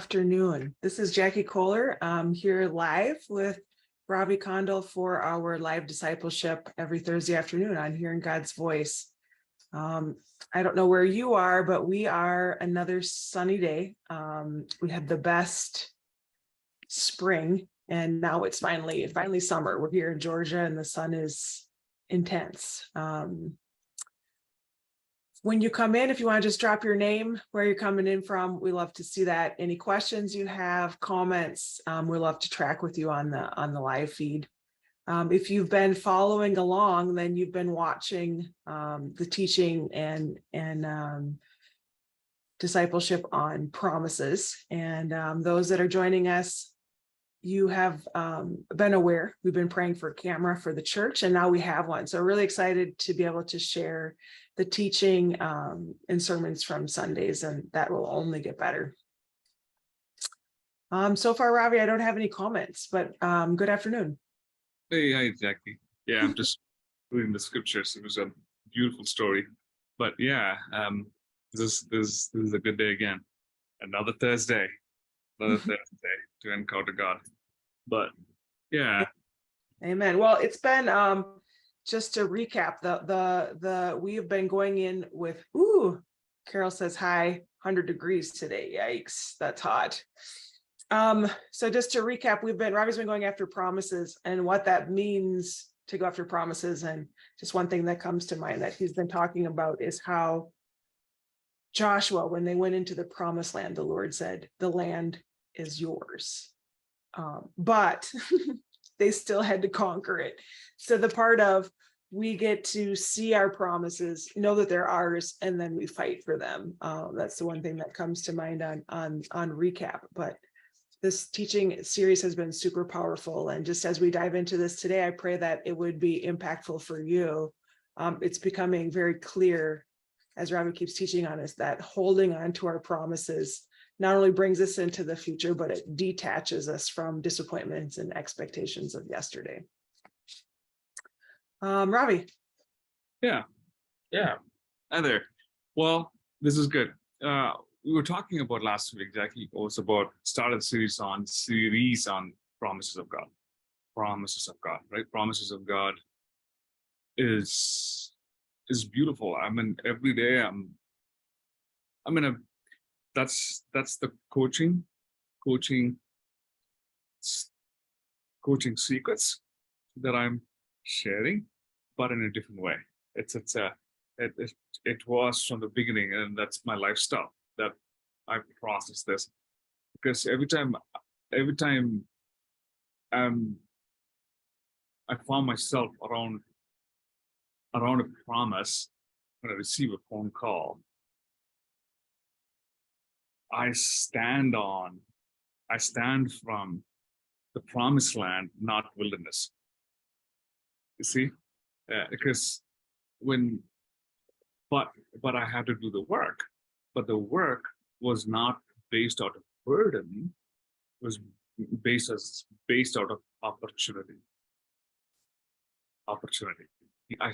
afternoon. This is Jackie Kohler. I'm here live with Ravi Kandal for our live discipleship every Thursday afternoon on Hearing God's Voice. I don't know where you are, but we are another sunny day. We had the best spring, and now it's finally summer. We're here in Georgia, and the sun is intense. When you come in, if you want to just drop your name, where you're coming in from, we love to see that. Any questions you have, comments, we love to track with you on the live feed. If you've been following along, then you've been watching the teaching and discipleship on promises. And those that are joining us, you have been aware. We've been praying for a camera for the church, and now we have one. So really excited to be able to share the teaching and sermons from Sundays, and that will only get better. So far, Ravi, I don't have any comments, but good afternoon. Hey, hi, Jackie. Yeah, I'm just reading the scriptures. It was a beautiful story. But yeah, this is a good day again. Another Thursday to encounter God. But yeah. Amen. Well, it's been just to recap, we have been going in with Carol says hi, 100 degrees today. Yikes, that's hot. So just to recap, Ravi's been going after promises and what that means to go after promises. And just one thing that comes to mind that he's been talking about is how Joshua, when they went into the promised land, the Lord said, the land is yours. But they still had to conquer it. So the part of we get to see our promises, know that they're ours, and then we fight for them. That's the one thing that comes to mind on recap. But this teaching series has been super powerful. And just as we dive into this today, I pray that it would be impactful for you. It's becoming very clear as Ravi keeps teaching on us that holding on to our promises not only brings us into the future, but it detaches us from disappointments and expectations of yesterday. Ravi. Yeah. Hi there. Well, this is good. We were talking about last week, Jackie, also about started a series on promises of God. Promises of God, right? Promises of God is beautiful. I mean, every day that's the coaching secrets that I'm sharing, but in a different way. It was from the beginning, and that's my lifestyle that I process this, because every time I found myself around a promise when I receive a phone call, I stand from the promised land, not wilderness. You see, because but I had to do the work. But the work was not based out of burden; it was based out of opportunity. I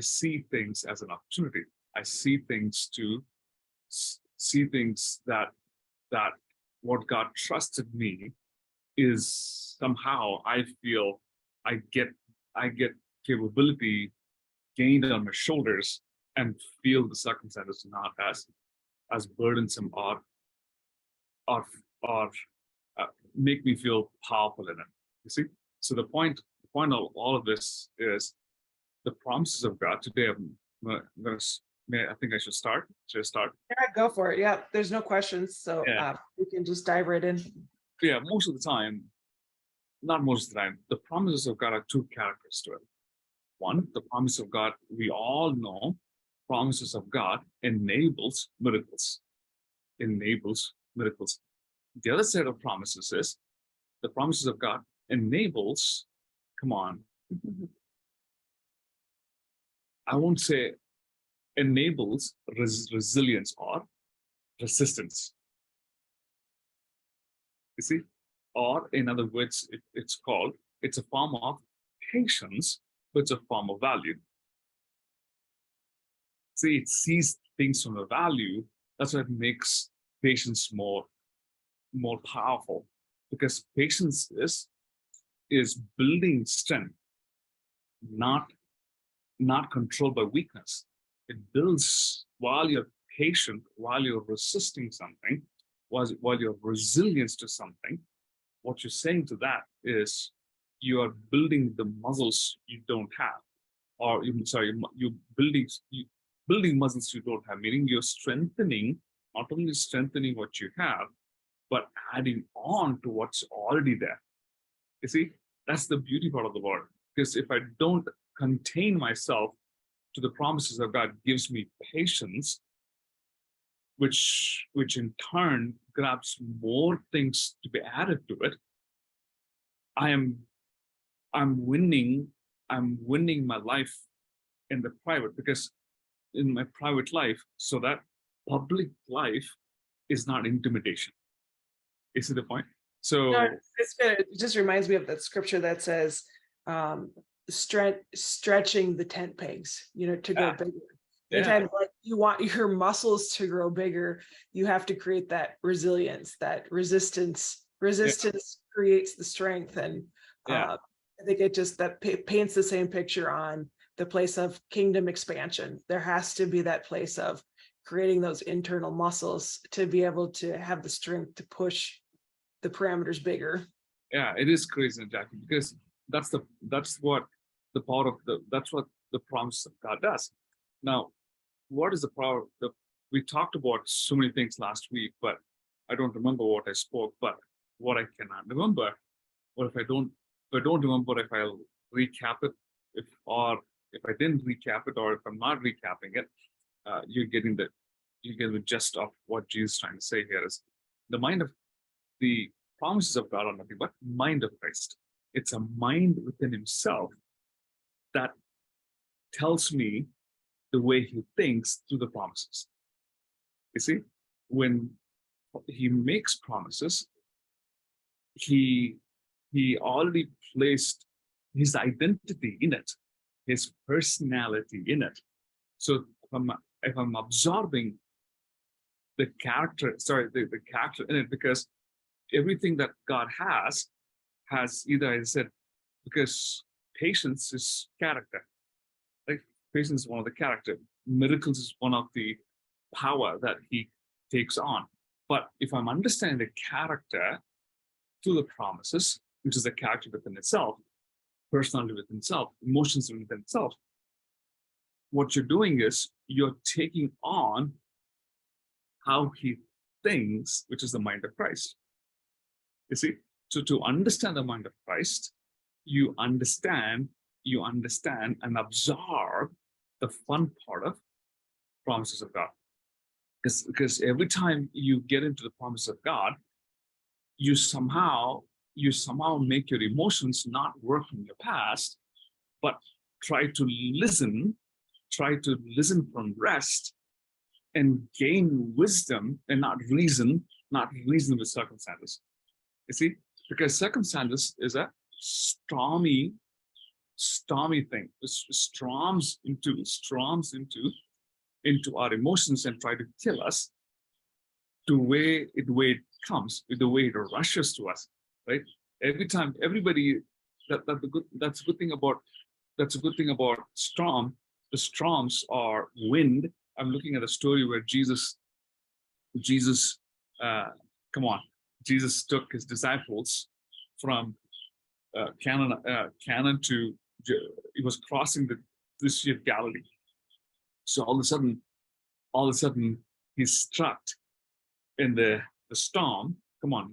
see things as an opportunity. I see things that what God trusted me is somehow I feel I get capability gained on my shoulders, and feel the circumstances not as burdensome or make me feel powerful in it. You see, so the point of all of this is the promises of God. Today, I think I should start. Yeah, go for it. Yeah, there's no questions, so we can just dive right in. Yeah, most of the time, not most of the time, the promises of God are two characters to it. One, the promise of God, we all know, promises of God enables miracles. The other set of promises is the promises of God enables, I won't say enables resilience or resistance. You see? Or in other words, it's a form of patience, but it's a form of value. See, it sees things from a value. That's what makes patience more more powerful, because patience is building strength, not controlled by weakness. It builds while you're patient, while you're resisting something, while you're resilient to something. What you're saying to that is you are building the muscles you don't have, or you're building muscles you don't have, meaning you're strengthening, not only strengthening what you have, but adding on to what's already there. You see, that's the beauty part of the word. Because if I don't contain myself to the promises of God, gives me patience, which in turn grabs more things to be added to it. I'm winning my life in the private, because in my private life, so that public life is not intimidation. You see the point? So No, it's good. It just reminds me of that scripture that says, stretching the tent pegs, to grow bigger. Anytime like you want your muscles to grow bigger, you have to create that resilience, that resistance. Resistance creates the strength, and I think it just paints the same picture on the place of kingdom expansion. There has to be that place of creating those internal muscles to be able to have the strength to push the parameters bigger. Yeah, it is crazy, Jackie, because that's what the promise of God does. Now, what is the power? We talked about so many things last week, but I don't remember what I spoke. But what I cannot remember, or if I don't remember, if I'll recap it, if I didn't recap it, or if I'm not recapping it, you're getting the gist of what Jesus is trying to say here. Is the promises of God are nothing but mind of Christ. It's a mind within himself that tells me the way he thinks through the promises. You see, when he makes promises, he already placed his identity in it, his personality in it. So if I'm absorbing the character in it, because everything that God has either, I said, because patience is character. Right? Patience is one of the character. Miracles is one of the power that he takes on. But if I'm understanding the character through the promises, which is the character within itself, personality within itself, emotions within itself, what you're doing is you're taking on how he thinks, which is the mind of Christ. You see, so to understand the mind of Christ, you understand and absorb the fun part of promises of God. Because every time you get into the promise of God, you somehow make your emotions not work from your past, but try to listen from rest and gain wisdom, and not reason with circumstances. You see, because circumstances is a stormy thing. It storms into our emotions and try to kill us the way it comes, the way it rushes to us, right? Every time, everybody, that's a good thing about storm. The storms are wind. I'm looking at a story where Jesus Jesus took his disciples from Canaan to, he was crossing the Sea of Galilee. So all of a sudden, he's struck in the storm.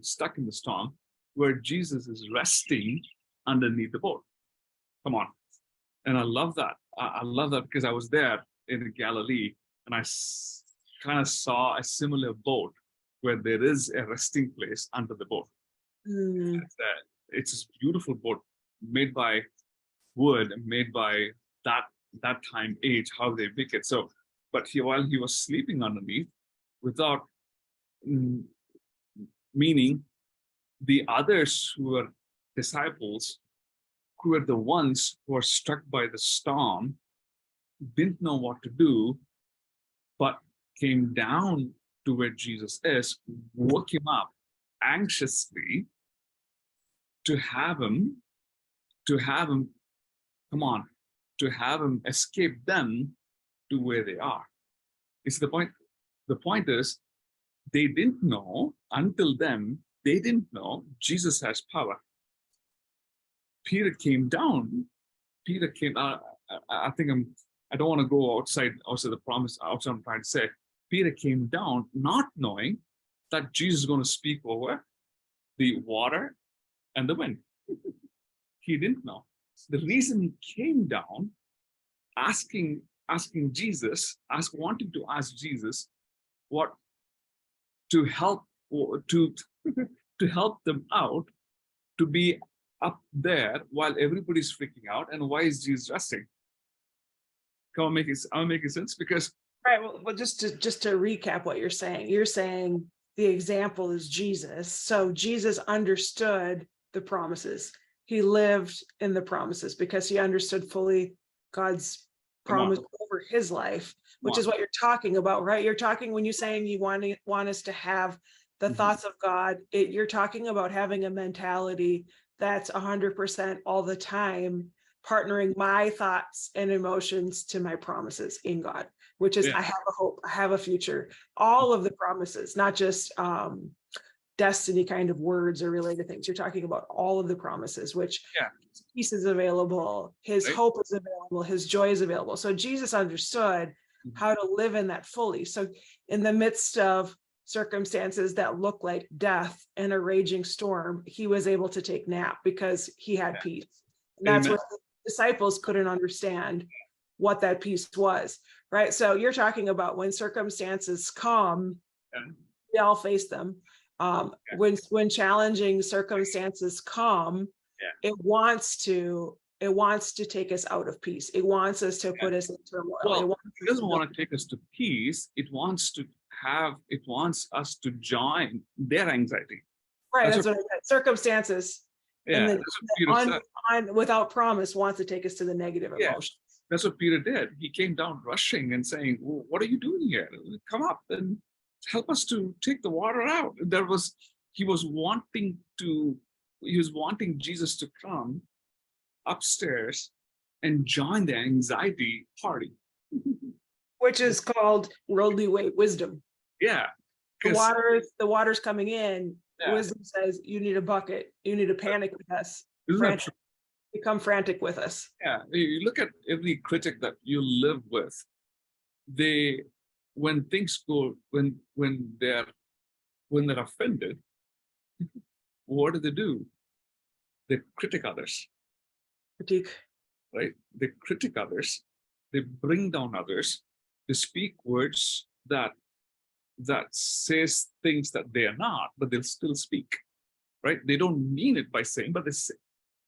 Stuck in the storm, where Jesus is resting underneath the boat. And I love that. I love that because I was there in Galilee, and I kind of saw a similar boat where there is a resting place under the boat. It's this beautiful boat made by wood, made by that time age, how they make it. So, but while he was sleeping underneath, without meaning, the others who were disciples, who were the ones who were struck by the storm, didn't know what to do, but came down to where Jesus is, woke him up, anxiously to have him, come on, to have him escape them to where they are. It's the point. The point is, they didn't know until then, they didn't know Jesus has power. Peter came down. Peter came. I think I don't want to go outside the promise. Outside, I'm trying to say, Peter came down, not knowing that Jesus is going to speak over the water and the wind. He didn't know. The reason he came down, asking Jesus, wanting to ask Jesus, what to help or to to help them out, to be up there while everybody's freaking out. And why is Jesus resting? Come on, I'm making sense, because Right. Well, just to recap what you're saying the example is Jesus. So Jesus understood the promises. He lived in the promises because he understood fully God's promise over his life, which is what you're talking about, right? You're talking, when you're saying you want us to have the thoughts of God, you're talking about having a mentality that's 100% all the time, partnering my thoughts and emotions to my promises in God, which is I have a hope, I have a future, all of the promises, not just destiny kind of words or related things. You're talking about all of the promises, which his peace is available, his hope is available, his joy is available. So Jesus understood how to live in that fully. So in the midst of circumstances that look like death and a raging storm, he was able to take nap because he had peace. And that's what the disciples couldn't understand, what that peace was, right? So you're talking about when circumstances come, we all face them. When challenging circumstances come, it wants to take us out of peace. It wants us to put us in turmoil. Well, it doesn't want to take us to peace. It wants us to join their anxiety. Right. That's what I said. Circumstances. Yeah. Without promise wants to take us to the negative emotions. That's what Peter did. He came down rushing and saying, well, what are you doing here? Come up and help us to take the water out. He was wanting Jesus to come upstairs and join the anxiety party. Which is called worldly wisdom. Yeah. The water's coming in. Wisdom says you need a bucket. You need to panic with us. Become frantic with us. Yeah. You look at every critic that you live with. When things go, when they're offended, what do? They critique others. Right? They critique others. They bring down others. They speak words that says things that they are not, but they'll still speak. Right? They don't mean it by saying, but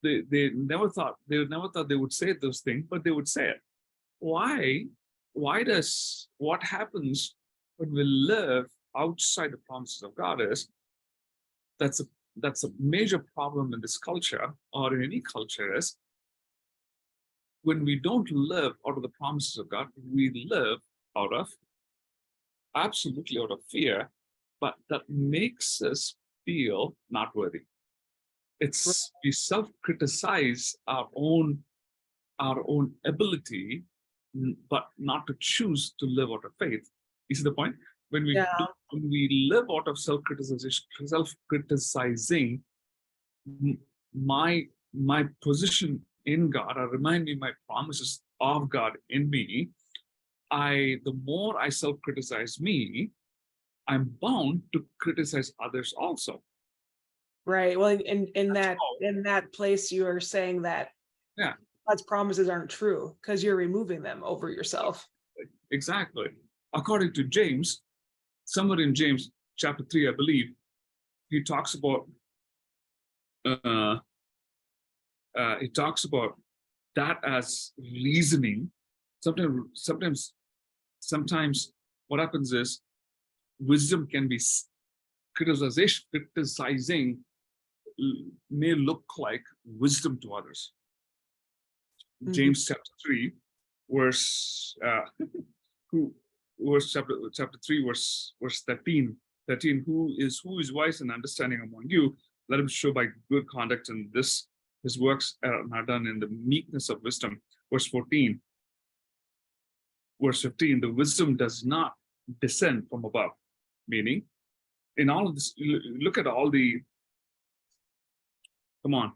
they never thought they would say those things, but they would say it. Why? What happens when we live outside the promises of God is that's a major problem in this culture, or in any culture, is when we don't live out of the promises of God, we live absolutely out of fear, but that makes us feel not worthy. We self-criticize our own ability, but not to choose to live out of faith. You see the point? When we live out of self-criticizing, my position in God, or remind me my promises of God in me, the more I self-criticize me, I'm bound to criticize others also. Right. Well, in that place, you are saying that God's promises aren't true because you're removing them over yourself. Exactly. According to James, somewhere in James chapter 3, I believe, he talks about that as reasoning. Sometimes what happens is wisdom can be criticizing may look like wisdom to others. James chapter 3, verse chapter 3, verse 13. 13, who is wise and understanding among you? Let him show by good conduct, and his works are done in the meekness of wisdom. Verse 14, verse 15, the wisdom does not descend from above. Meaning, in all of this, look at all the, come on,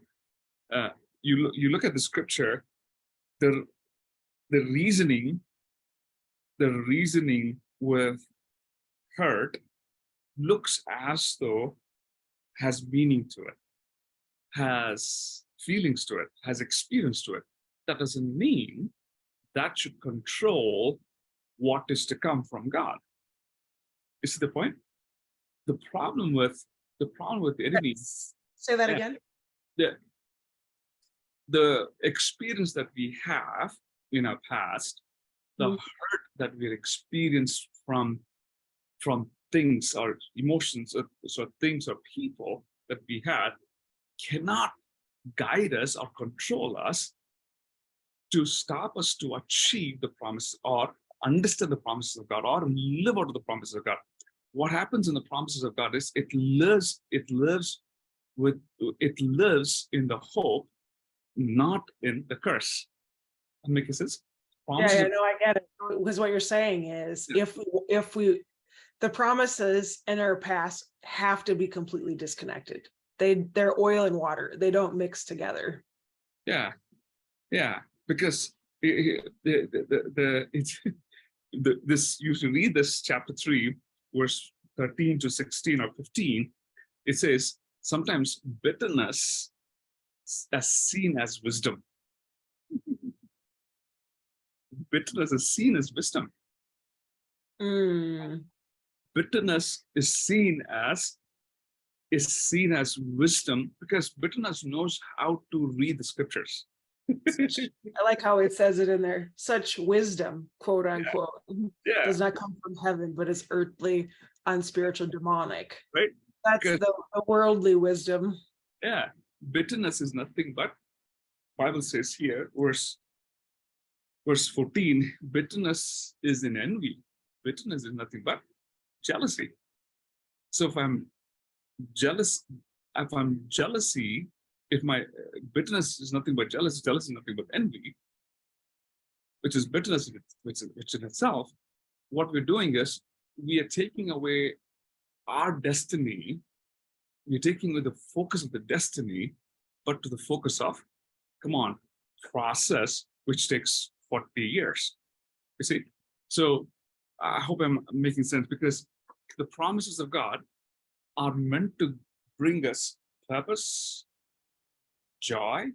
you look at the scripture, the reasoning with hurt looks as though has meaning to it, has feelings to it, has experience to it. That doesn't mean that should control what is to come from God. You see the point? The problem with the enemy. Say that again. The experience that we have in our past, the hurt that we experienced from things or emotions or things or people that we had cannot guide us or control us to stop us to achieve the promise or understand the promises of God or live out of the promises of God. What happens in the promises of God is it lives in the hope, not in the curse. That makes sense? Yeah, no, I get it. Because what you're saying is, if the promises in our past have to be completely disconnected. They're oil and water. They don't mix together. Yeah, because this you should read this chapter 3, verse 13 to 16 or 15. It says sometimes bitterness is seen as wisdom. Bitterness is seen as wisdom. Bitterness is seen as wisdom because bitterness knows how to read the scriptures. I like how it says it in there. Such wisdom, quote unquote, does not come from heaven, but is earthly, unspiritual, demonic. Right. That's the worldly wisdom. Yeah. Bitterness is nothing but, Bible says here, verse 14, bitterness is in envy. Bitterness is nothing but jealousy. So if I'm jealousy, if my bitterness is nothing but jealousy is nothing but envy, which is bitterness, which in itself, what we're doing is we are taking away our destiny. We're taking away the focus of the destiny, but to the focus of, process, which takes 40 years. You see? So I hope I'm making sense, because the promises of God are meant to bring us purpose, joy,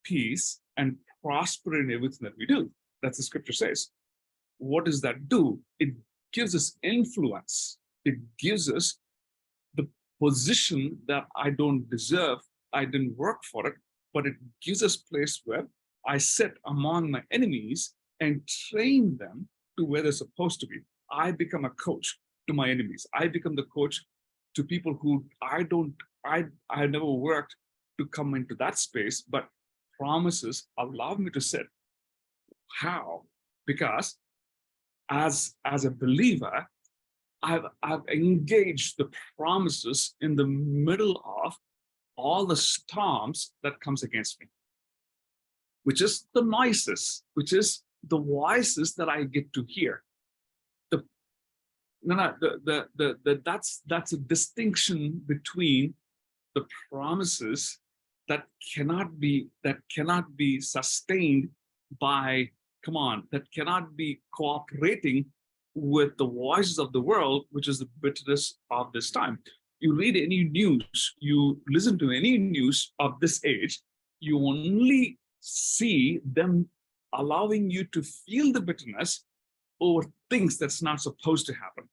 peace, and prosper in everything that we do. That's the scripture says. What does that do? It gives us influence. It gives us the position that I don't deserve. I didn't work for it, but it gives us place where I sit among my enemies and train them to where they're supposed to be. I become a coach to my enemies. I become the coach to people who I never worked to come into that space, but promises allow me to sit. How? Because as a believer, I've engaged the promises in the middle of all the storms that comes against me, which is the noises, which is the voices that I get to hear. That's a distinction between the promises that cannot be sustained by, that cannot be cooperating with the voices of the world, which is the bitterness of this time. You read any news, you listen to any news of this age, you only see them allowing you to feel the bitterness over things that's not supposed to happen.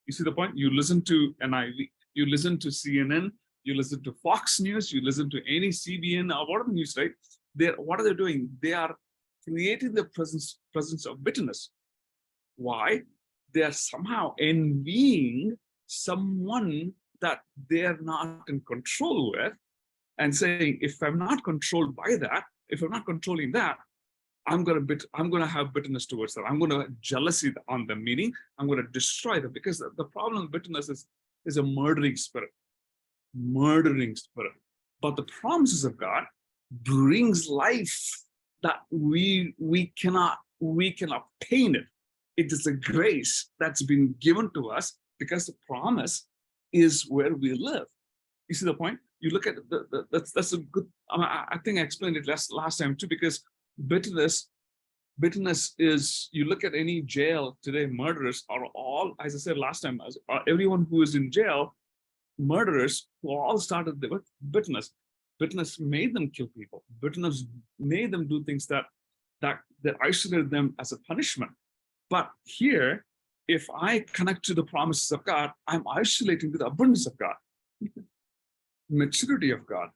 You see the point? You listen to NIV, you listen to CNN, you listen to Fox News, you listen to any CBN or whatever news, right? What are they doing? They are creating the presence of bitterness. Why? They are somehow envying someone that they're not in control with, and saying, if I'm not controlled by that, if I'm not controlling that, I'm going to have bitterness towards them. I'm going to jealousy on them, meaning I'm going to destroy them, because the problem with bitterness is a murdering spirit. But the promises of God brings life that we cannot obtain it. It is a grace that's been given to us because the promise is where we live. You see the point? You look at that's a good. I think I explained it last time too, because bitterness is, you look at any jail today, murderers are all, as I said last time, everyone who is in jail, murderers who all started with bitterness. Bitterness made them kill people. Bitterness made them do things that isolated them as a punishment. But here, if I connect to the promises of God, I'm isolating to the abundance of God, maturity of God,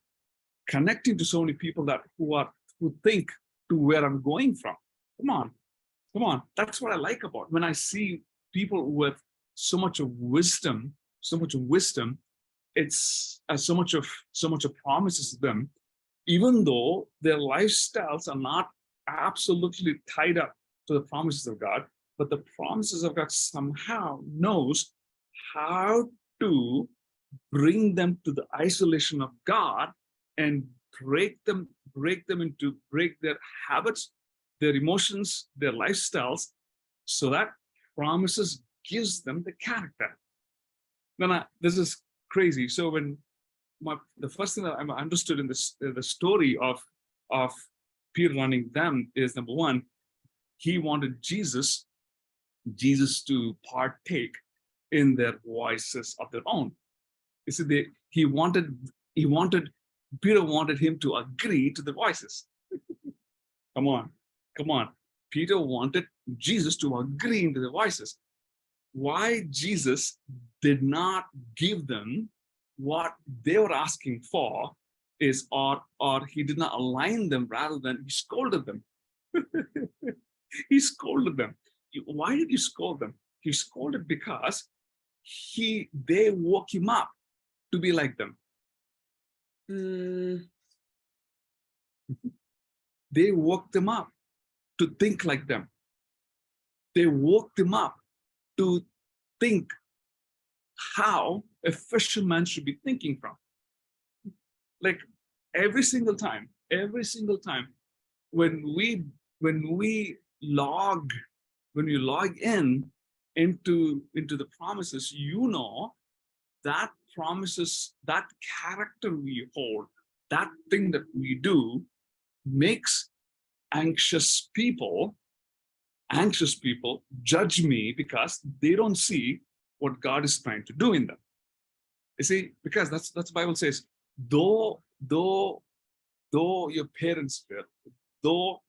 connecting to so many people who think to where I'm going from. Come on. That's what I like about when I see people with so much of wisdom. It's so much of promises to them, even though their lifestyles are not absolutely tied up to the promises of God, but the promises of God somehow knows how to bring them to the isolation of God and break their habits, their emotions, their lifestyles, so that promises gives them the character. Now, this is crazy. So when the first thing that I understood in the story of Peter running them is, number one, he wanted Jesus to partake in their voices of their own. You see, Peter wanted him to agree to the voices. Come on. Peter wanted Jesus to agree into the voices. Why Jesus did not give them what they were asking for is, or he did not align them, rather than he scolded them. He scolded them. Why did he scold them? He scolded because they woke him up to be like them. They woke them up to think like them. They woke them up to think how a fisherman should be thinking from. Like every single time when we log in into the promises, that promises, that character we hold, that thing that we do makes anxious people judge me because they don't see what God is trying to do in them. You see, because that's the Bible says, though your parents live, though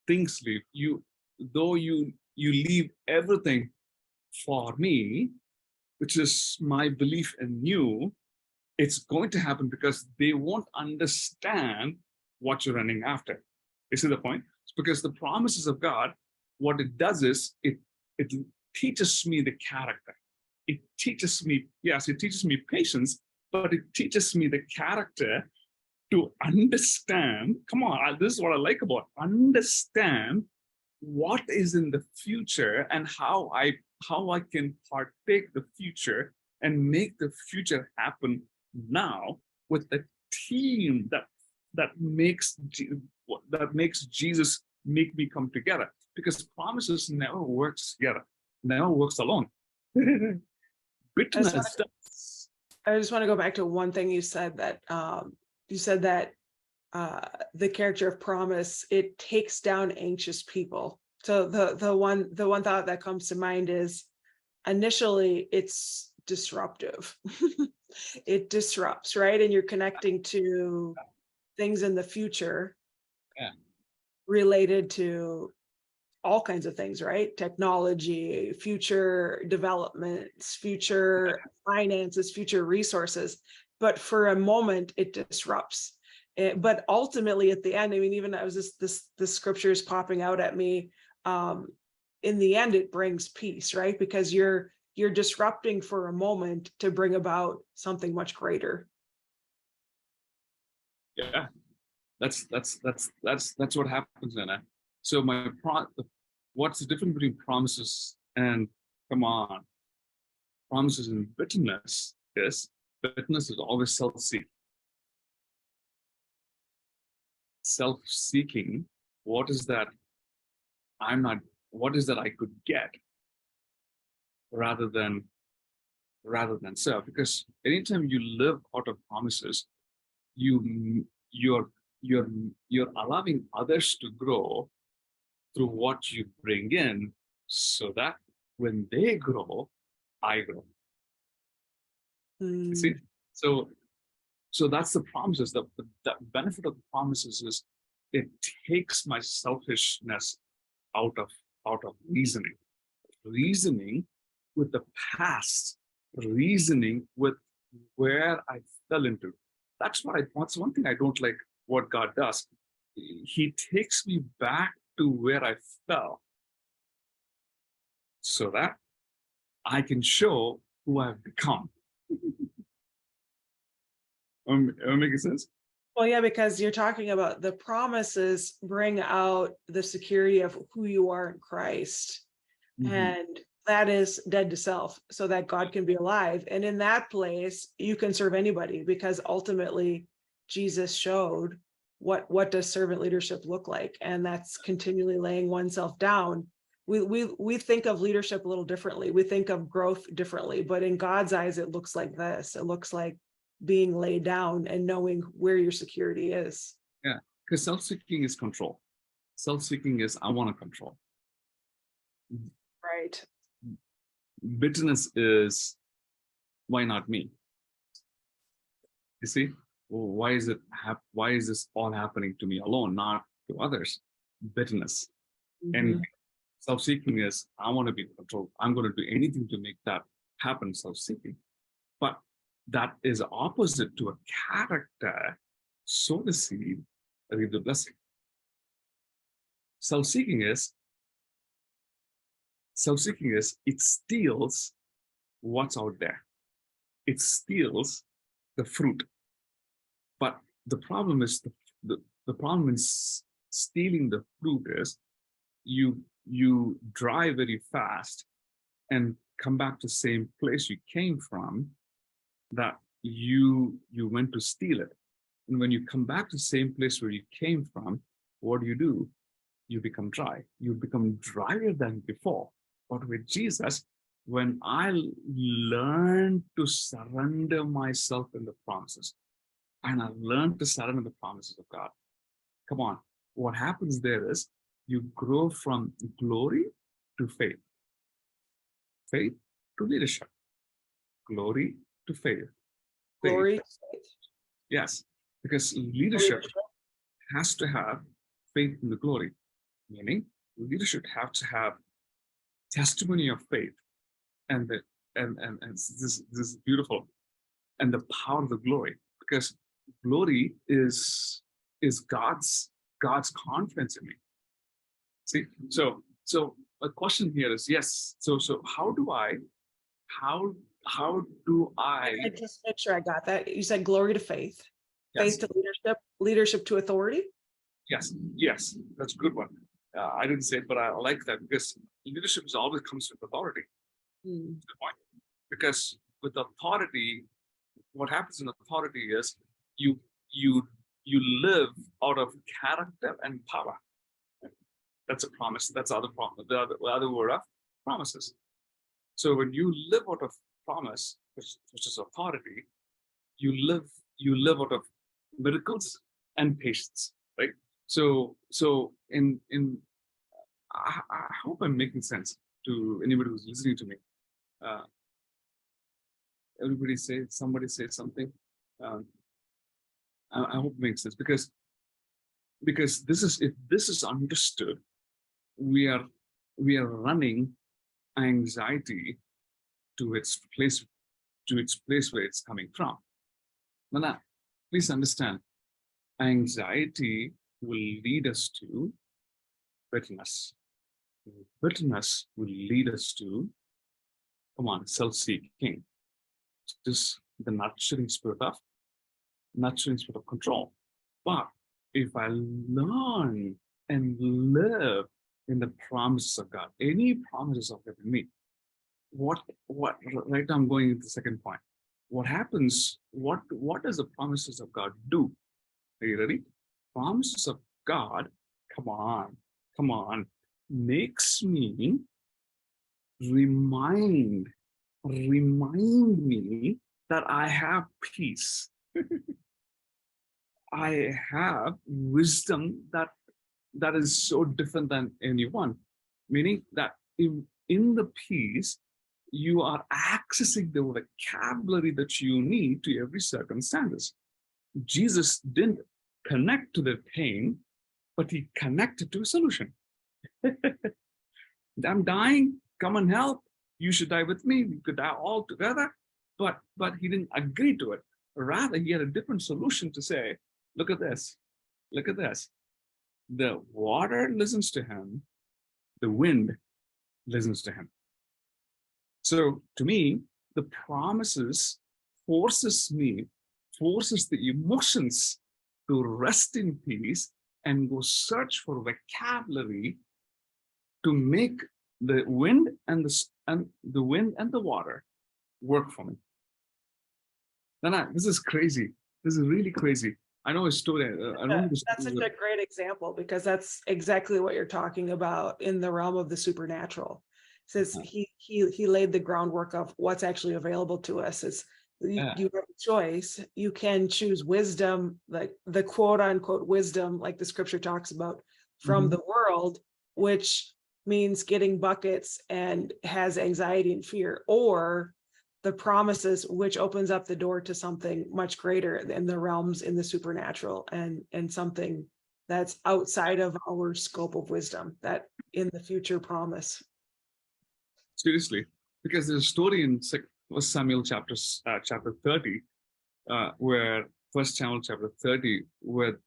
things live, though you leave everything for me, which is my belief in you, it's going to happen because they won't understand what you're running after. You see the point? It's because the promises of God, what it does is it teaches me the character. It teaches me patience, but it teaches me the character to understand. Come on, this is what I like about understand what is in the future and how I can partake the future and make the future happen now with a team that makes Jesus make me come together, because promises never works together, never works alone. Bitterness does. I just want to go back to one thing you said, that the character of promise, it takes down anxious people. So the one thought that comes to mind is, initially it's disruptive. It disrupts, right? And you're connecting to things in the future, related to all kinds of things, right? Technology, future developments, future finances, future resources. But for a moment, it disrupts. But ultimately, at the end, I mean, even as this scripture is popping out at me, in the end, it brings peace, right? Because you're disrupting for a moment to bring about something much greater. Yeah, that's what happens, Anna. So what's the difference between promises and, come on, promises and bitterness is always self-seeking. Self-seeking, what is that I could get rather than self? Because anytime you live out of promises, you're allowing others to grow through what you bring in, so that when they grow, I grow. You see? So that's the promises. The benefit of the promises is it takes my selfishness out of reasoning with the past, reasoning with where I fell into. That's one thing I don't like what God does. He takes me back to where I fell, so that I can show who I've become. Am I making sense? Well, yeah, because you're talking about the promises bring out the security of who you are in Christ. Mm-hmm. And that is dead to self, so that God can be alive. And in that place, you can serve anybody, because ultimately Jesus showed what does servant leadership look like. And that's continually laying oneself down. We think of leadership a little differently. We think of growth differently, but in God's eyes, it looks like this. It looks like being laid down and knowing where your security is. Yeah, because self-seeking is control. Self-seeking is, I want to control. Right. Bitterness is, why not me? You see, well, why is this all happening to me alone, not to others? Bitterness. And self-seeking is, I want to be in control. I'm going to do anything to make that happen, self-seeking. But that is opposite to a character, sow the seed, reap the blessing. Self-seeking is, it steals what's out there. It steals the fruit. But the problem is, the problem in stealing the fruit is, you drive very fast and come back to the same place you came from, that you went to steal it. And when you come back to the same place where you came from, what do? You become dry. You become drier than before. But with Jesus, when I learn to surrender myself in the promises, and I learn to surrender the promises of God, come on, what happens there is, you grow from glory to faith, faith to leadership, glory to faith. Glory. Yes, because leadership has to have faith in the glory, meaning leadership has to have testimony of faith, and this is beautiful, and the power of the glory, because glory is God's confidence in me. See, so a question here is, yes. So how do I? I just make sure I got that. You said glory to faith, yes. Faith to leadership, leadership to authority. Yes, that's a good one. I didn't say it, but I like that, because leadership always comes with authority. Good point. Because with authority, what happens in authority is you live out of character and power. That's a promise. That's the other word of promises. So when you live out of promise, which is authority, you live out of miracles and patience, right? So in I hope I'm making sense to anybody who's listening to me. Somebody say something. I hope it makes sense, because if this is understood, we are running anxiety to its place where it's coming from. Now, please understand, anxiety will lead us to bitterness. Bitterness will lead us to, self-seeking. Just the nurturing spirit of control. But if I learn and live in the promises of God. Any promises of God in me. What right now I'm going into the second point. What happens, what does the promises of God do? Are you ready? Promises of God, come on, makes me remind me that I have peace. I have wisdom that is so different than anyone. Meaning that in the peace, you are accessing the vocabulary that you need to every circumstance. Jesus didn't connect to the pain, but he connected to a solution. I'm dying, come and help. You should die with me. We could die all together. But he didn't agree to it. Rather, he had a different solution to say, look at this. Look at this. The water listens to him. The wind listens to him. So to me, the promises forces the emotions to rest in peace and go search for vocabulary to make the wind and the water work for me. This is crazy. This is really crazy. I know a story. That's such a great example, because that's exactly what you're talking about in the realm of the supernatural. It says he laid the groundwork of what's actually available to us. You have a choice. You can choose wisdom, like the quote unquote wisdom, like the scripture talks about, from the world, which means getting buckets and has anxiety and fear, or the promises, which opens up the door to something much greater in the realms in the supernatural, and something that's outside of our scope of wisdom, that in the future promise. Seriously, because there's a story in 1 Samuel chapter 30, where 1 Samuel chapter 30, where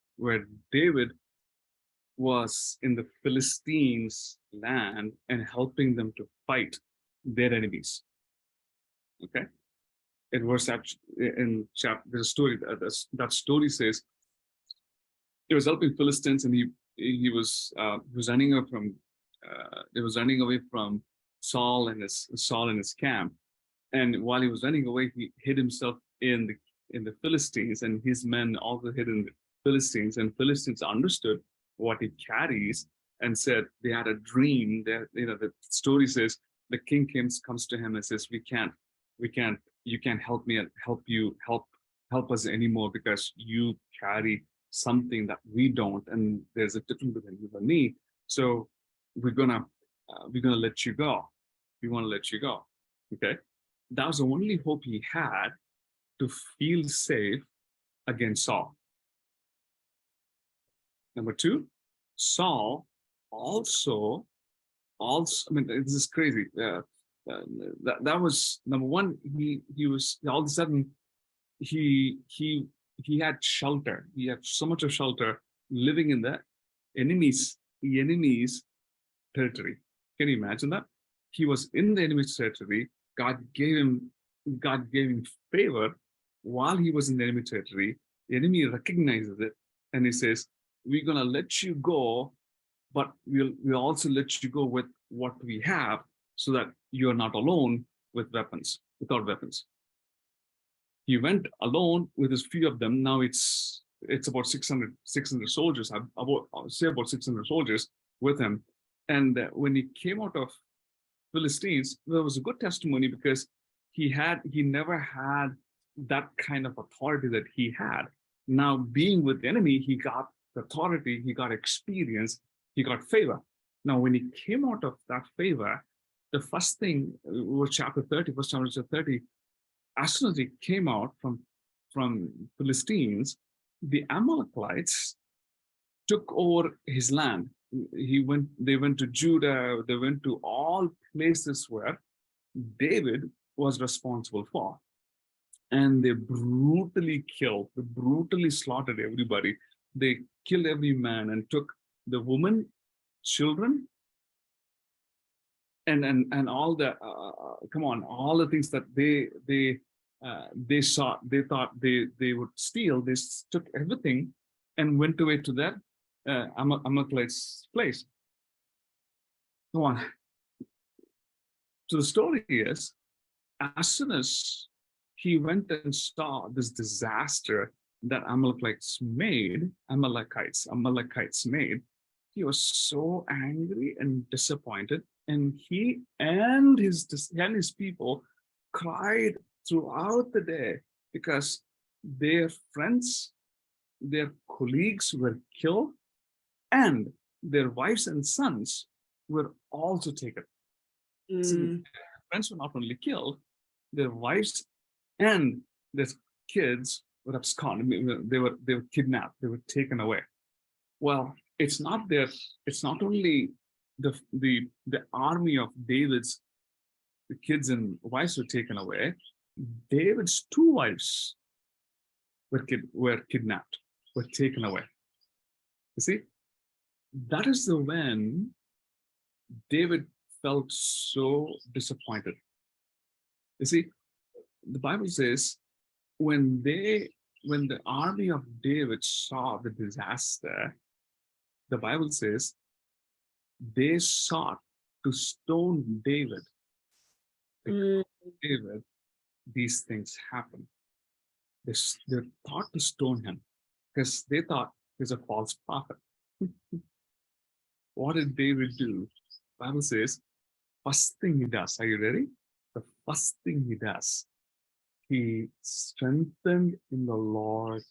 David was in the Philistines' land and helping them to fight their enemies. Okay, it was in chapter. There's a story that story says he was helping Philistines, and he was running away from Saul and his camp. And while he was running away, he hid himself in the Philistines, and his men also hid in the Philistines. And Philistines understood what he carries and said they had a dream. That the story says the king comes to him and says, you can't help us anymore, because you carry something that we don't, and there's a difference between you and me. So we're gonna let you go. We want to let you go. Okay, that was the only hope he had to feel safe against Saul. Number two, Saul also, I mean, this is crazy. That was number one. He was all of a sudden he had shelter. He had so much of shelter living in the enemy's territory. Can you imagine that? He was in the enemy's territory. God gave him favor while he was in the enemy territory. The enemy recognizes it, and he says, we're gonna let you go, but we'll also let you go with what we have, so that you're not alone without weapons. He went alone with his few of them. Now it's about 600 soldiers, about 600 soldiers with him. And when he came out of Philistines, there was a good testimony, because he never had that kind of authority that he had. Now, being with the enemy, he got authority, he got experience, he got favor. Now, when he came out of that favor, the first thing was chapter 30, first chapter 30, as soon as he came out from Philistines, the Amalekites took over his land. They went to Judah, they went to all places where David was responsible for. And they brutally slaughtered everybody. They killed every man and took the women, children, and all the all the things that they thought they would steal. They took everything and went away to their Amalekites' place. Go on. So the story is, as soon as he went and saw this disaster that Amalekites made, he was so angry and disappointed, and he and his people cried throughout the day because their friends, their colleagues were killed, and their wives and sons were also taken. So their friends were not only killed, their wives and their kids were absconded. They were kidnapped. They were taken away. Well, it's not only the army of David's, the kids and wives were taken away. David's two wives were kidnapped, were taken away. You see, that is when David felt so disappointed. You see, the Bible says when the army of David saw the disaster, the Bible says they sought to stone David. Because David, these things happened. They thought to stone him because they thought he's a false prophet. What did David do? The Bible says, first thing he does, are you ready? The first thing he does, he strengthened in the Lord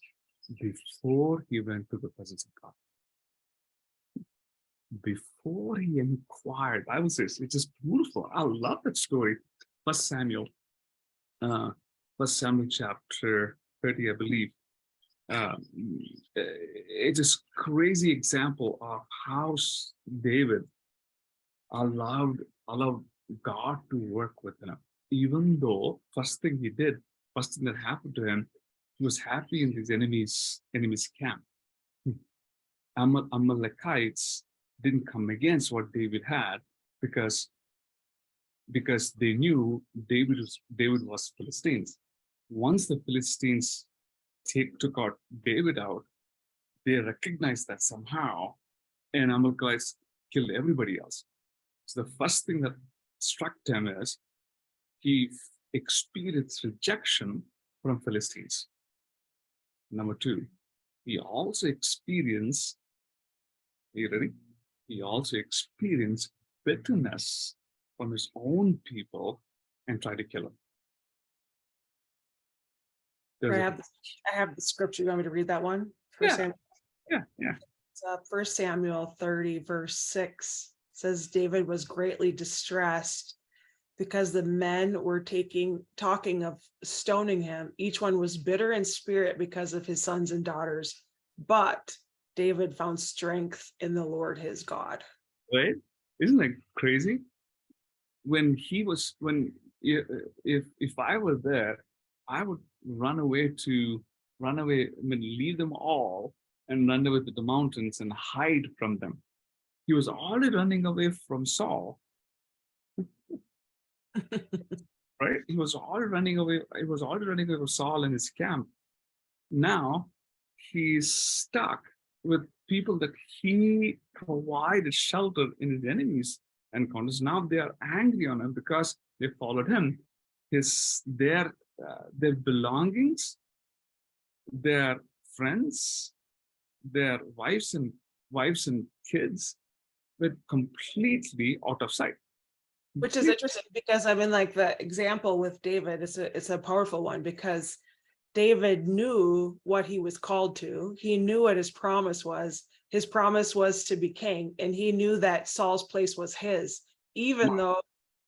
before he went to the presence of God. Before he inquired, the Bible says, it's just beautiful. I love that story. First Samuel chapter 30, I believe. It's a crazy example of how David allowed God to work with him. Even though first thing that happened to him, he was happy in his enemy's camp. Amalekites didn't come against what David had because they knew David was Philistines. Once the Philistines took out David out, they recognized that somehow, and Amalekites killed everybody else. So the first thing that struck him is he experienced rejection from Philistines. Number two, he also experienced, are you ready? He also experienced bitterness from his own people and tried to kill him. I have the scripture. You want me to read that one? Yeah. It's 1 Samuel 30, verse 6 says David was greatly distressed because the men were talking of stoning him. Each one was bitter in spirit because of his sons and daughters. But David found strength in the Lord his God. Right? Isn't that crazy? If I were there, I would leave them all and run away to the mountains and hide from them. He was already running away from Saul. Right? He was already running away from Saul and his camp. Now he's stuck with people that he provided shelter in his enemies' encounters. Now they are angry on him because they followed him. Their belongings, their friends, their wives and kids were completely out of sight. Which is interesting because I mean, like the example with David, it's a powerful one because David knew what he was called to. He knew what his promise was. His promise was to be king, and he knew that Saul's place was his, even though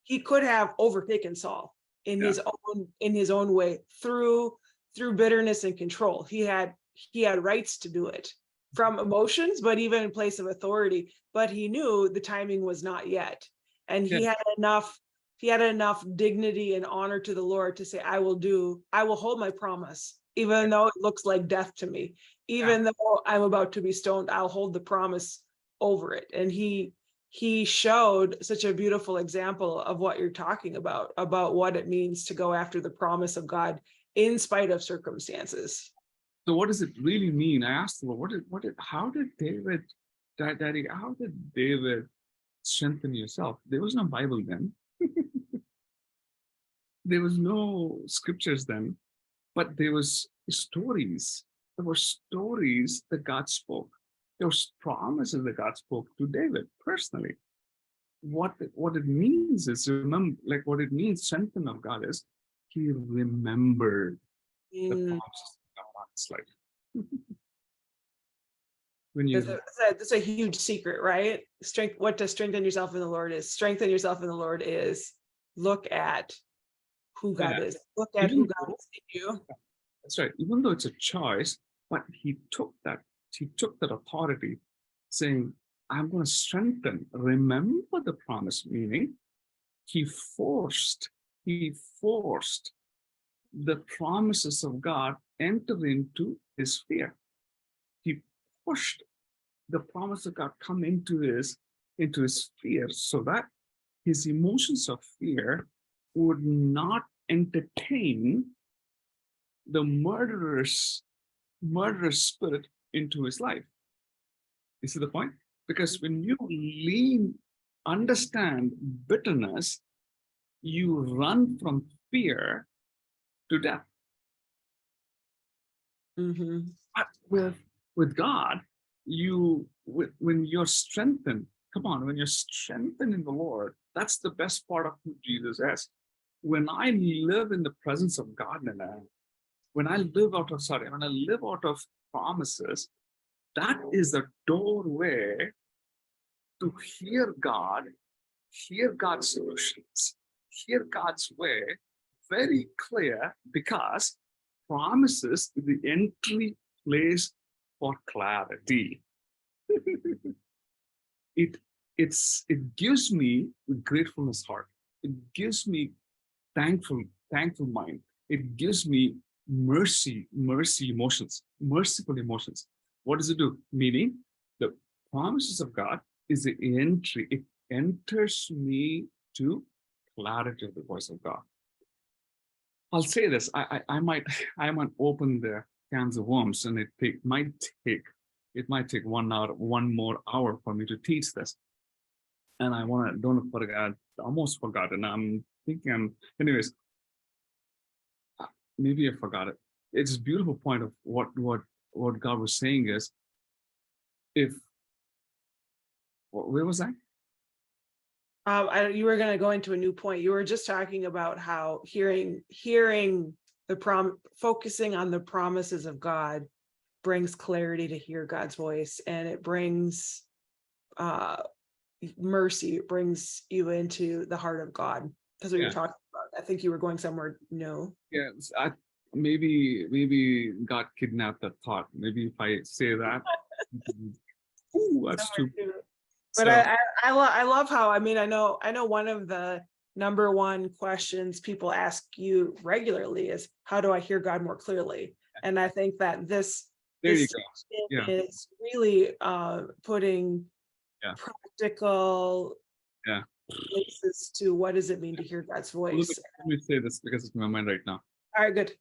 he could have overtaken Saul in his own way through bitterness and control. He had rights to do it from emotions, but even in place of authority. But he knew the timing was not yet. And he had enough dignity and honor to the Lord to say, I will hold my promise, even though it looks like death to me, even though I'm about to be stoned, I'll hold the promise over it. And he showed such a beautiful example of what you're talking about what it means to go after the promise of God in spite of circumstances. So what does it really mean? I asked the Lord, how did David, Daddy, how did David strengthen yourself? There was no Bible then. There was no scriptures then, but there was stories. There were stories that God spoke. There was promises that God spoke to David personally. What it means is, remember, like what it means, strengthen of God is he remembered the promises of God on his life. When you That's a huge secret, right? Strength. What to strengthen yourself in the Lord is. Strengthen yourself in the Lord is look at who God is. Look at who God is in you. That's right. Even though it's a choice, but he took that authority, saying, I'm going to strengthen. Remember the promise, meaning he forced the promises of God enter into his sphere. He pushed the promise of God come into his sphere so that his emotions of fear would not entertain the murderous spirit into his life. You see the point? Because when you understand bitterness, you run from fear to death. But with God, when you're strengthened, when you're strengthened in the Lord, that's the best part of who Jesus is. When I live in the presence of God, when I live out of promises, that is the doorway to hear God, hear God's solutions, hear God's way very clear, because promises is the entry place for clarity. It gives me a gratefulness heart. It gives me thankful mind. It gives me mercy emotions, merciful emotions. What does it do? Meaning, the promises of God is the entry. It enters me to clarity of the voice of God. I'll say this. I might open the cans of worms, and it might take 1 hour, 1 more hour for me to teach this. And I don't forget, almost forgot, and I'm thinking, anyways, maybe I forgot it. It's a beautiful point of what God was saying is, where was I? You were going to go into a new point. You were just talking about how hearing the focusing on the promises of God brings clarity to hear God's voice, and it brings mercy. It brings you into the heart of God. That's what you're talking about. I think you were going somewhere. No. Yeah, maybe God kidnapped that thought. Maybe if I say that, ooh, that's too. But so, I love how, I know one of the number one questions people ask you regularly is, how do I hear God more clearly? And I think that this is really putting practical places to what does it mean to hear God's voice. Let me say this because it's in my mind right now. All right, good.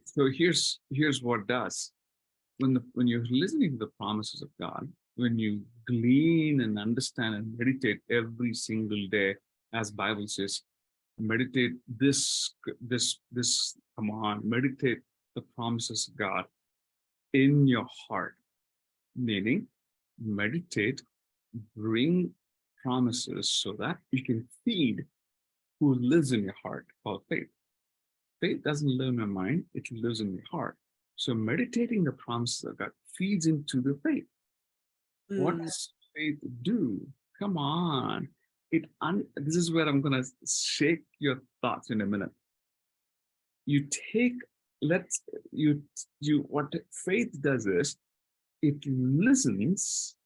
So here's what it does. When you're listening to the promises of God, when you glean and understand and meditate every single day, as Bible says, meditate meditate the promises of God in your heart. Meaning, meditate, bring promises so that you can feed who lives in your heart, called faith. Faith doesn't live in your mind, it lives in your heart. So meditating the promises of God feeds into the faith. What does faith do? Come on. This is where I'm going to shake your thoughts in a minute. What faith does is, it listens.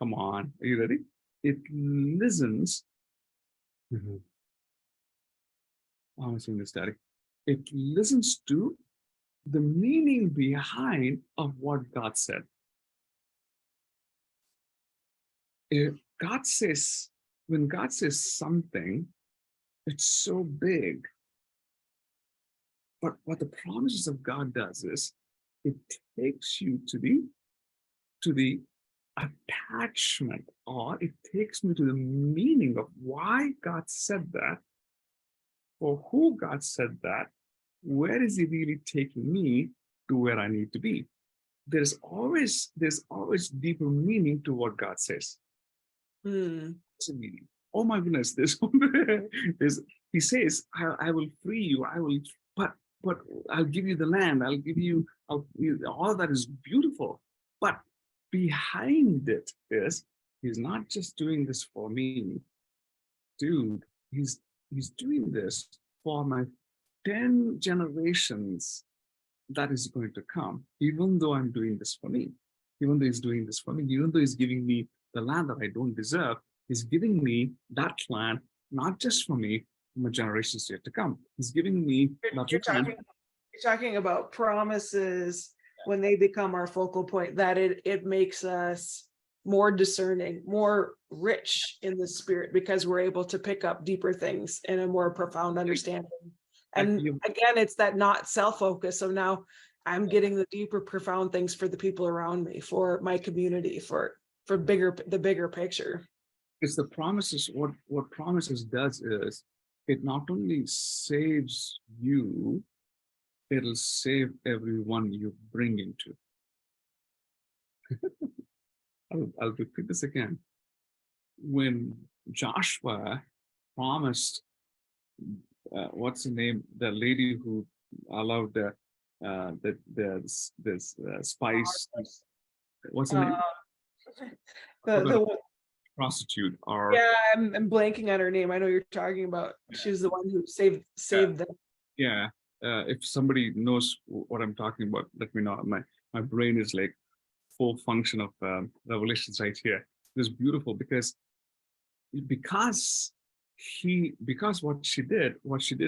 Come on, are you ready? It listens. I'm saying this, Daddy. It listens to the meaning behind of what God said. If God says, when God says something, it's so big. But what the promises of God does is, it takes you to the attachment, or it takes me to the meaning of why God said that, for who God said that, where is He really taking me to where I need to be? There's always deeper meaning to what God says. It's a meaning. Oh my goodness, there's He says, I will free you, but I'll give you the land, all that is beautiful. But behind it is, He's not just doing this for me, dude. He's doing this for my 10 generations that is going to come, even though I'm doing this for me, even though He's doing this for me, even though He's giving me the land that I don't deserve. He's giving me that land, not just for me, for my generations yet to come. He's giving me You're talking about promises when they become our focal point, that it makes us more discerning, more rich in the spirit, because we're able to pick up deeper things in a more profound understanding. And again, it's that not self-focus. So now I'm getting the deeper, profound things for the people around me, for my community, for the bigger picture. It's the promises. What promises does is, it not only saves you, it'll save everyone you bring into. I'll repeat this again. When Joshua promised, what's the name? The lady who allowed the spice. What's the name? The prostitute, or yeah, I'm blanking on her name. I know you're talking about. She's the one who saved them. Yeah. If somebody knows what I'm talking about, let me know. My brain is like full function of revelations right here. It's beautiful because what she did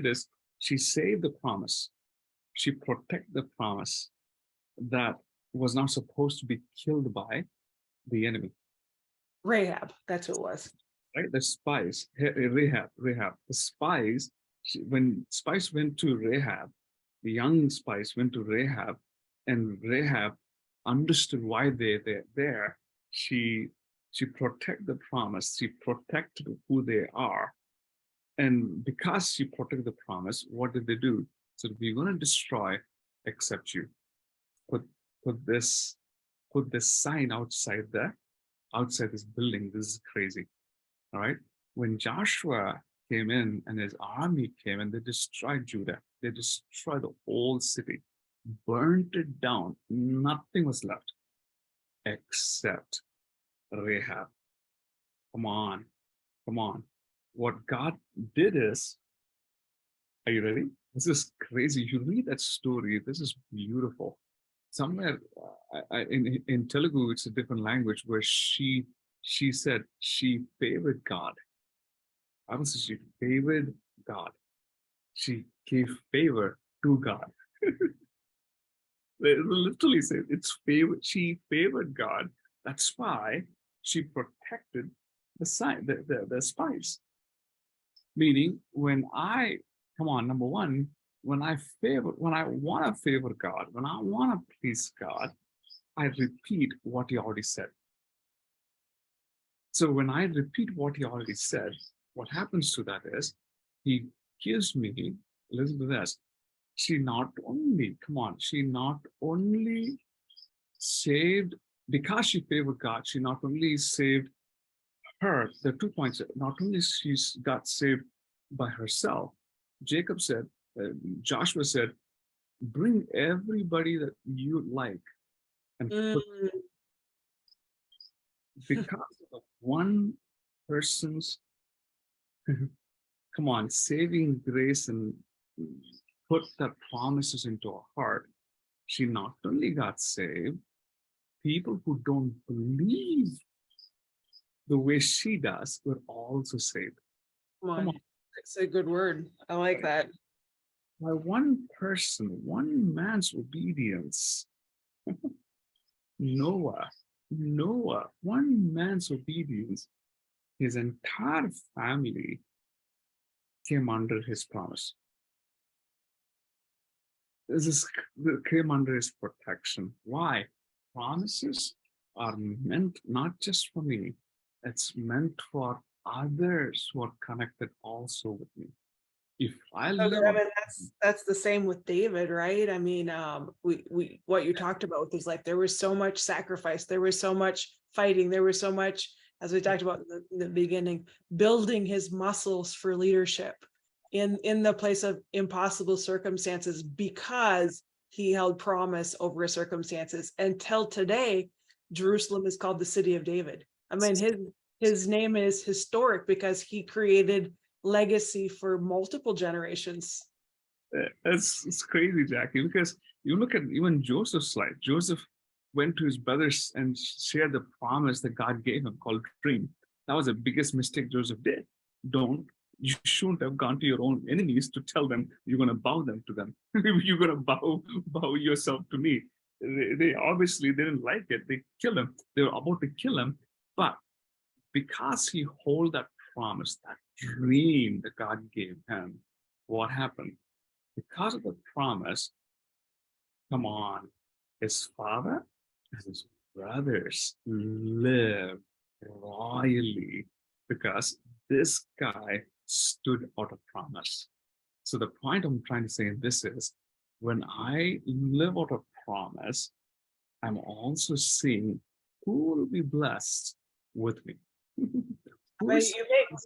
is, she saved the promise. She protected the promise that was not supposed to be killed by the enemy. Rahab, that's who it was. Right? The spies, Rahab. The spies, when spies went to Rahab, the young spies went to Rahab, and Rahab understood why they're there. She protected the promise. She protected who they are. And because she protected the promise, what did they do? So, we're going to destroy except you. Put this sign outside this building. This is crazy. All right. When Joshua came in and his army came and they destroyed Judah, they destroyed the whole city, burnt it down. Nothing was left except Rahab. Come on. What God did is, are you ready? This is crazy. You read that story. This is beautiful. Somewhere in Telugu, it's a different language, where she said she favored God. I would say she favored God. She gave favor to God. They literally said it's favor. She favored God. That's why she protected the spies. Meaning, number one, when I want to favor God, when I want to please God, I repeat what He already said. So when I repeat what He already said, what happens to that is, He gives me, listen to this, she not only saved, because she favored God, she not only saved her, there are 2 points. Not only she's got saved by herself, Joshua said, bring everybody that you like and put, because of one person's saving grace and put that promises into her heart, she not only got saved, people who don't believe the way she does were also saved. Come on. It's a good word. I like that. By one man's obedience, Noah, one man's obedience, his entire family came under his promise. this is came under his protection. Why? Promises are meant not just for me, it's meant for others who are connected also with me. If I So live good. I on, mean, that's the same with David, right? I mean, we what you talked about is like there was so much sacrifice, there was so much fighting, there was so much, as we talked about in the beginning, building his muscles for leadership in the place of impossible circumstances because he held promise over circumstances. Until today, Jerusalem is called the city of David. I mean, his name is historic because he created legacy for multiple generations. it's crazy, Jackie, because you look at even Joseph's life. Joseph went to his brothers and shared the promise that God gave him called dream. That was the biggest mistake Joseph did. You shouldn't have gone to your own enemies to tell them you're going to bow them to them. You're going to bow yourself to me. They obviously didn't like it. They killed him. They were about to kill him. But because he held that promise, that dream that God gave him, what happened? Because of the promise, come on, his father and his brothers live royally because this guy stood out of promise. So the point I'm trying to say in this is when I live out of promise, I'm also seeing who will be blessed with me.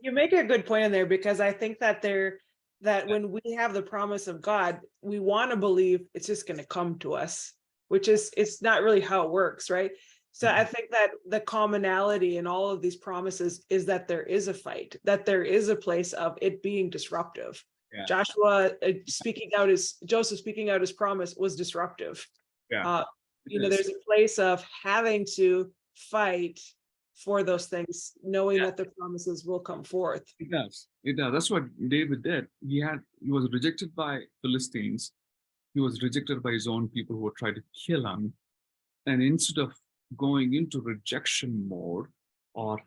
You make a good point in there because I think that that when we have the promise of God, we want to believe it's just going to come to us, which is it's not really how it works, right? So I think that the commonality in all of these promises is that there is a fight, that there is a place of it being disruptive. Yeah. Joshua Joseph speaking out his promise was disruptive. Yeah. There's a place of having to fight for those things, knowing that the promises will come forth. It does. It does. That's what David did. He was rejected by Philistines. He was rejected by his own people who tried to kill him. And instead of going into rejection mode or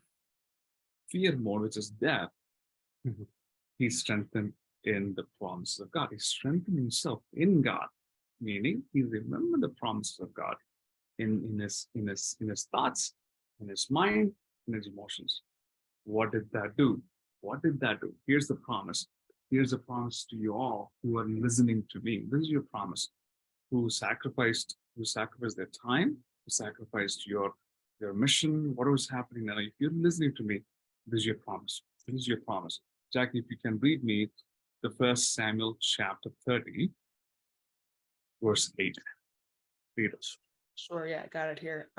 fear mode, which is death, he strengthened in the promises of God. He strengthened himself in God, meaning he remembered the promises of God in his thoughts, in his mind, in his emotions. What did that do? What did that do? Here's the promise. Here's a promise to you all who are listening to me. This is your promise. Who sacrificed their time, who sacrificed your mission, what was happening now. If you're listening to me, this is your promise. This is your promise. Jackie, if you can read me the 1 Samuel chapter 30, verse 8. Read it. Sure, yeah, got it here.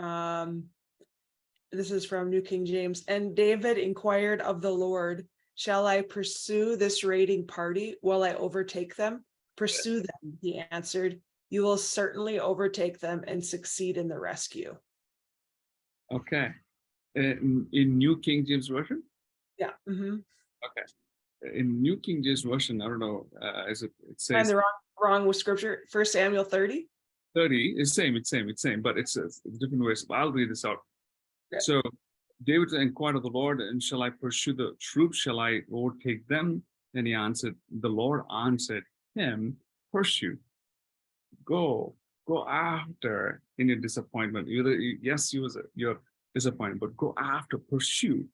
This is from New King James. And David inquired of the Lord, shall I pursue this raiding party? Will I overtake them? Pursue them, he answered. You will certainly overtake them and succeed in the rescue. Okay. In New King James Version? Yeah. Mm-hmm. Okay. In New King James Version, I don't know, it says... Find the wrong with scripture. 1 Samuel 30? 30 is same, but it's different ways. I'll read this out. Okay. So David inquired of the Lord, and shall I pursue the troops? Shall I overtake them? And he answered, the Lord answered him, pursue. Go after in your disappointment. Yes, you're disappointed, but go after, pursue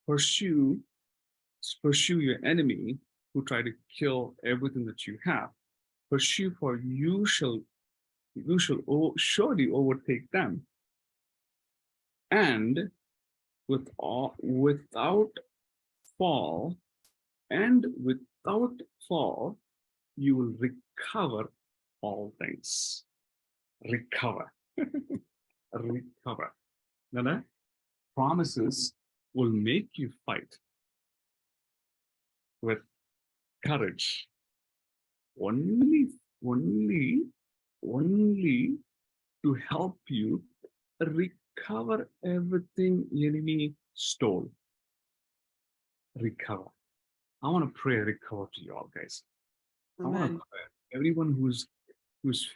your enemy who try to kill everything that you have. Pursue, for you shall surely overtake them. And without fall, you will recover all things. Recover. Now, promises will make you fight with courage. Only to help you recover everything the enemy stole. Recover. I want to pray recover to you all, guys. Amen. I want to pray. Everyone who's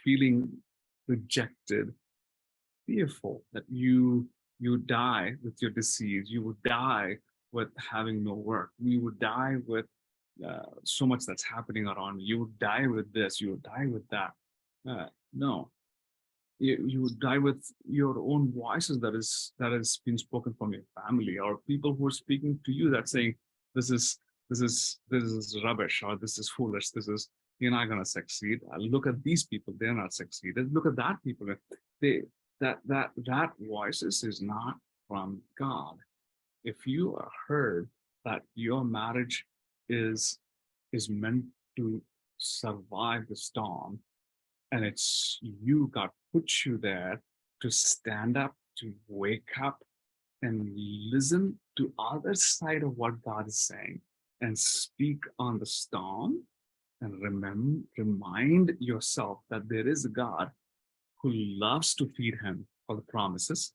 feeling rejected, fearful that you die with your disease, you would die with having no work, you would die with so much that's happening around you, would die with this, you would die with that. No, you die with your own voices that has been spoken from your family, or people who are speaking to you that saying this is rubbish, or this is foolish, this is, you're not going to succeed. Look at these people, they're not succeeded. Look at that people, they that voices is not from God. If you are heard that your marriage is meant to survive the storm, and it's you, God put you there to stand up, to wake up and listen to other side of what God is saying and speak on the storm, and remind yourself that there is a God who loves to feed him for the promises.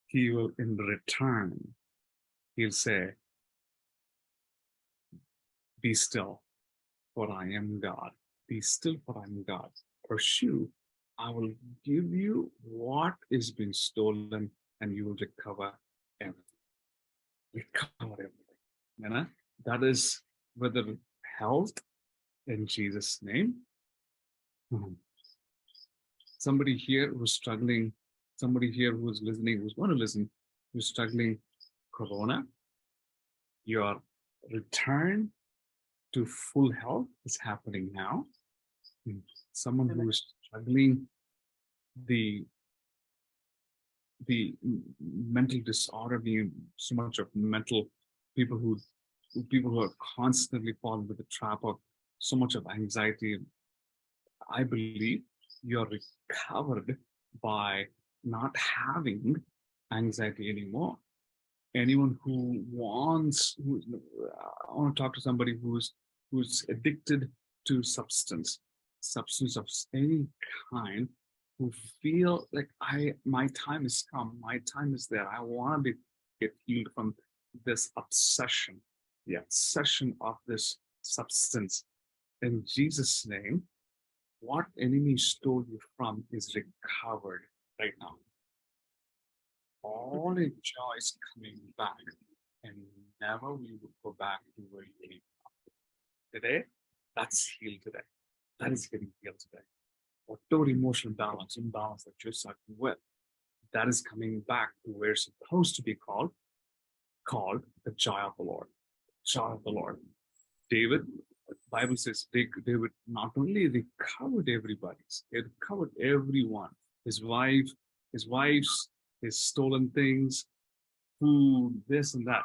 He will, in return, he'll say, be still, for I am God. Be still, for I am God. Pursue, I will give you what is being stolen, and you will recover everything. Recover everything. You know? That is whether health in Jesus' name. Somebody here who's struggling, somebody here who's listening, who's going to listen, who's struggling corona, your return to full health is happening now. Someone who is struggling the mental disorder, being so much of mental people who are constantly falling with the trap of so much of anxiety. I believe you're recovered by not having anxiety anymore. Anyone who wants, I want to talk to somebody who's addicted to substance of any kind, who feel like my time is come, my time is there. I want to get healed from this obsession, the obsession of this substance. In Jesus' name, what enemy stole you from is recovered right now. All the joy is coming back, and never we would go back to where you came from. Today, that's healed today. That is getting healed today. Whatever emotional imbalance that you're suffering with, that is coming back to where it's supposed to be called the joy of the Lord. Joy of the Lord. David, the Bible says David not only recovered everybody's, he recovered everyone, his wives, his stolen things, food, this and that,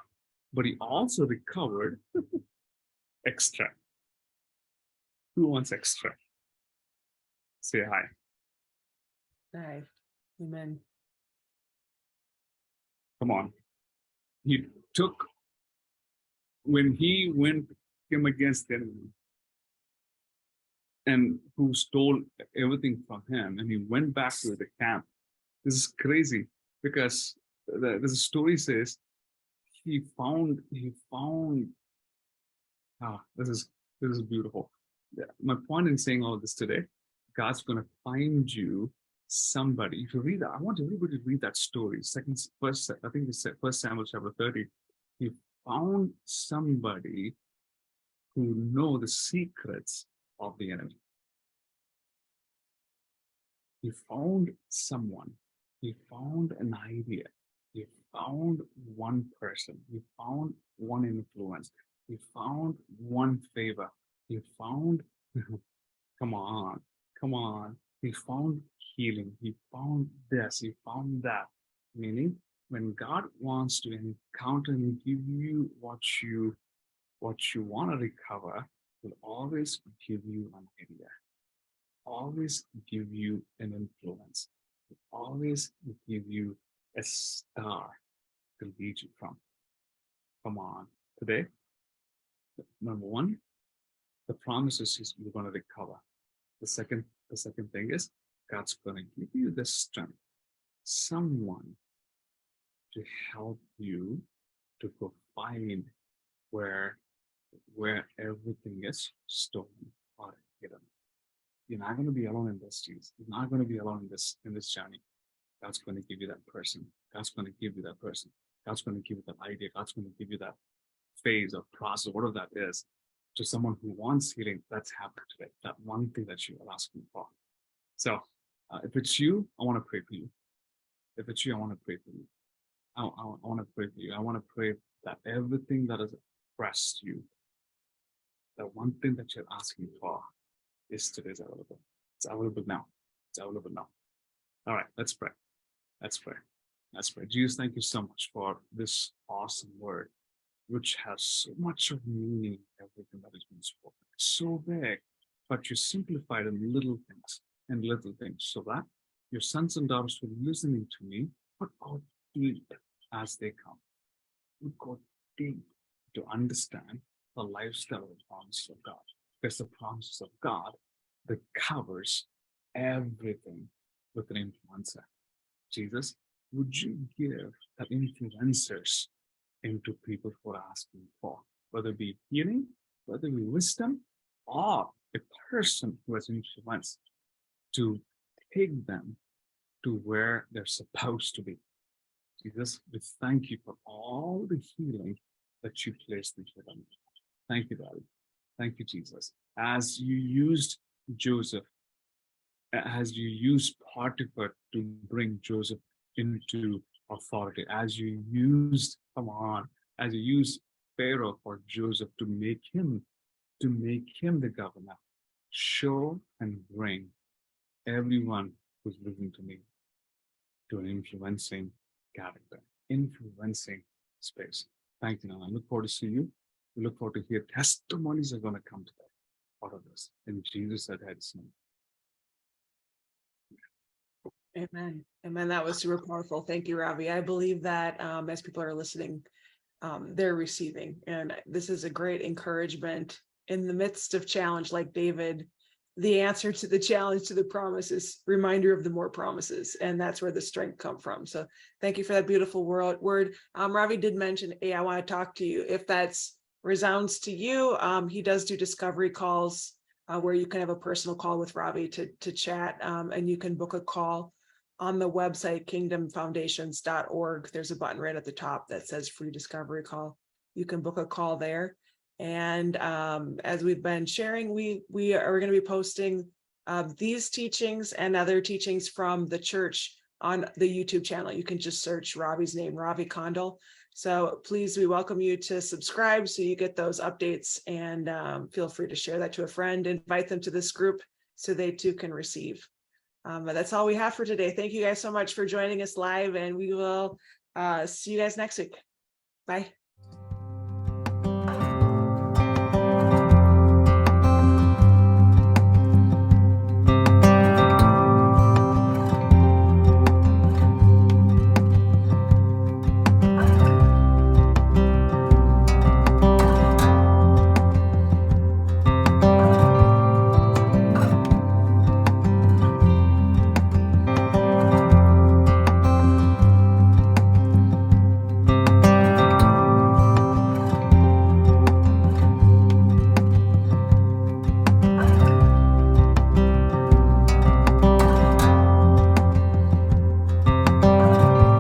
but he also recovered extra. Who wants extra? Say hi. Hi. Amen. Come on. He took, when he came against the enemy and who stole everything from him, and he went back to the camp. This is crazy, because the story says he found this is beautiful. My point in saying all this today, God's going to find you somebody. If you read that, I want everybody to read that story. I think it's First Samuel chapter 30. He found somebody who know the secrets of the enemy. He found someone. He found an idea. He found one person. He found one influence. He found one favor. He found, come on. He found healing. He found this. He found that. Meaning, when God wants to encounter and give you what you want to recover, will always give you an idea, always give you an influence, always give you a star to lead you from. Come on. Today, number one, the promises is you're going to recover. The second thing is God's going to give you the strength, someone to help you to go find where everything is stolen or hidden. You're not going to be alone in this, Jesus. You're not going to be alone in this journey. God's going to give you that person. God's going to give you that person. God's going to give you that idea. God's going to give you that phase or process, whatever that is, to someone who wants healing that's happened today, that one thing that you are asking for. So if it's you, I want to pray for you. If it's you, I want to pray for you. I want to pray for you. I want to pray that everything that has oppressed you, that one thing that you're asking for is today's available. It's available now. It's available now. All right, let's pray. Let's pray. Let's pray. Jesus, thank you so much for this awesome word, which has so much of meaning in everything that has been spoken. It's so big, but you simplified in little things so that your sons and daughters who are listening to me would go deep as they come. Would go deep to understand the lifestyle of the promises of God. Because the promises of God that covers everything with an influencer. Jesus, would you give that influencers into people who are asking for, whether it be healing, whether it be wisdom, or a person who has influence, to take them to where they're supposed to be. Jesus, we thank you for all the healing that you placed into them. Thank you, Daddy. Thank you, Jesus. As you used Joseph, as you used Potiphar to bring Joseph into authority, as you used, as you used Pharaoh for Joseph to make him the governor, show and bring everyone who's listening to me to an influencing character, influencing space. Thank you, Nana. I look forward to see you. We look forward to hear testimonies are going to come today out of this. In Jesus' name. Amen. Amen. That was super powerful. Thank you, Ravi. I believe that as people are listening, they're receiving. And this is a great encouragement in the midst of challenge, like David. The answer to the challenge to the promise is reminder of the more promises. And that's where the strength come from. So thank you for that beautiful word. Ravi did mention, hey, I want to talk to you. If that's resounds to you, he does do discovery calls where you can have a personal call with Ravi to chat, and you can book a call on the website, kingdomfoundations.org. There's a button right at the top that says free discovery call. You can book a call there. And as we've been sharing, we are going to be posting these teachings and other teachings from the church on the YouTube channel. You can just search Ravi's name, Ravi Kandal. So please, we welcome you to subscribe so you get those updates, and feel free to share that to a friend, invite them to this group so they too can receive. But that's all we have for today. Thank you guys so much for joining us live, and we will see you guys next week. Bye.